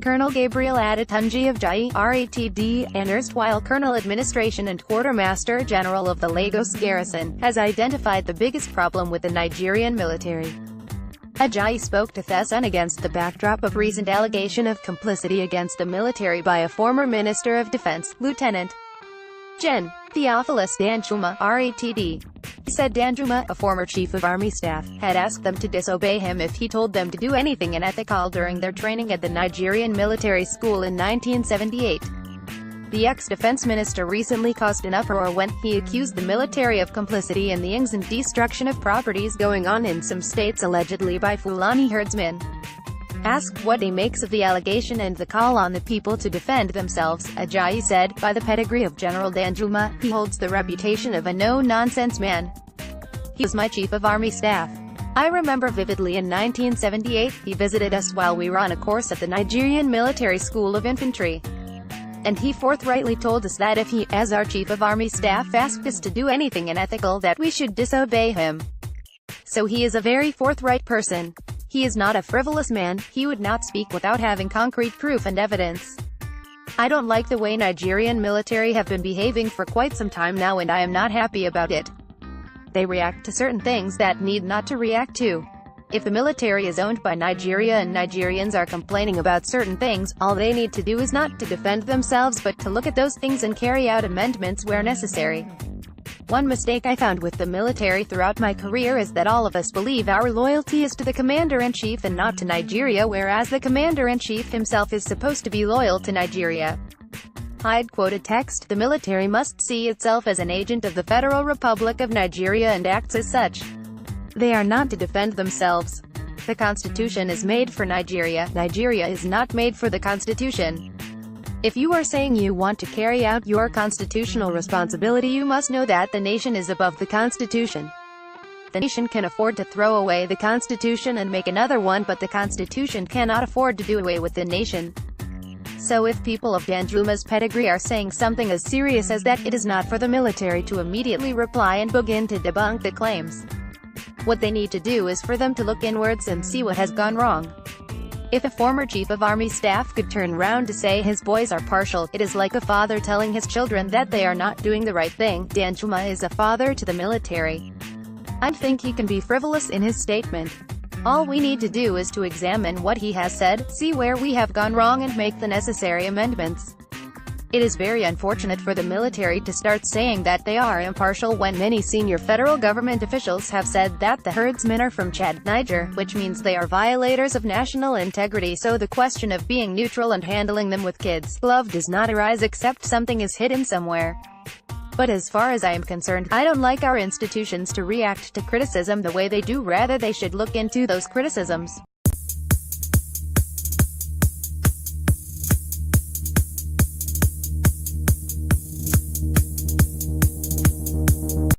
Colonel Gabriel Adetunji Ajayi, retd, an erstwhile Colonel Administration and Quartermaster General of the Lagos Garrison, has identified the biggest problem with the Nigerian military. Ajayi spoke to TheSun against the backdrop of recent allegation of complicity against the military by a former Minister of Defense, Lieutenant Gen. Theophilus Danjuma, retd. He said Danjuma, a former Chief of Army Staff, had asked them to disobey him if he told them to do anything unethical during their training at the Nigerian military school in 1978. The ex-defense minister recently caused an uproar when he accused the military of complicity in the ings and destruction of properties going on in some states allegedly by Fulani herdsmen. Asked what he makes of the allegation and the call on the people to defend themselves, Ajayi said, "By the pedigree of General Danjuma, he holds the reputation of a no-nonsense man. He was my Chief of Army Staff. I remember vividly in 1978, he visited us while we were on a course at the Nigerian Military School of Infantry. And he forthrightly told us that if he, as our Chief of Army Staff, asked us to do anything unethical, that we should disobey him. So he is a very forthright person. He is not a frivolous man. He would not speak without having concrete proof and evidence. I don't like the way Nigerian military have been behaving for quite some time now, and I am not happy about it. They react to certain things that need not to react to. If the military is owned by Nigeria and Nigerians are complaining about certain things, all they need to do is not to defend themselves but to look at those things and carry out amendments where necessary. One mistake I found with the military throughout my career is that all of us believe our loyalty is to the Commander-in-Chief and not to Nigeria, whereas the Commander-in-Chief himself is supposed to be loyal to Nigeria." Hyde quoted text, "The military must see itself as an agent of the Federal Republic of Nigeria and acts as such. They are not to defend themselves. The Constitution is made for Nigeria. Nigeria is not made for the Constitution. If you are saying you want to carry out your constitutional responsibility, you must know that the nation is above the Constitution. The nation can afford to throw away the Constitution and make another one, but the Constitution cannot afford to do away with the nation. So if people of Danjuma's pedigree are saying something as serious as that, it is not for the military to immediately reply and begin to debunk the claims. What they need to do is for them to look inwards and see what has gone wrong. If a former Chief of Army Staff could turn round to say his boys are partial, it is like a father telling his children that they are not doing the right thing. Danjuma is a father to the military. I think he can be frivolous in his statement. All we need to do is to examine what he has said, see where we have gone wrong and make the necessary amendments. It is very unfortunate for the military to start saying that they are impartial when many senior federal government officials have said that the herdsmen are from Chad, Niger, which means they are violators of national integrity. So the question of being neutral and handling them with kids' glove does not arise except something is hidden somewhere. But as far as I am concerned, I don't like our institutions to react to criticism the way they do. Rather, they should look into those criticisms.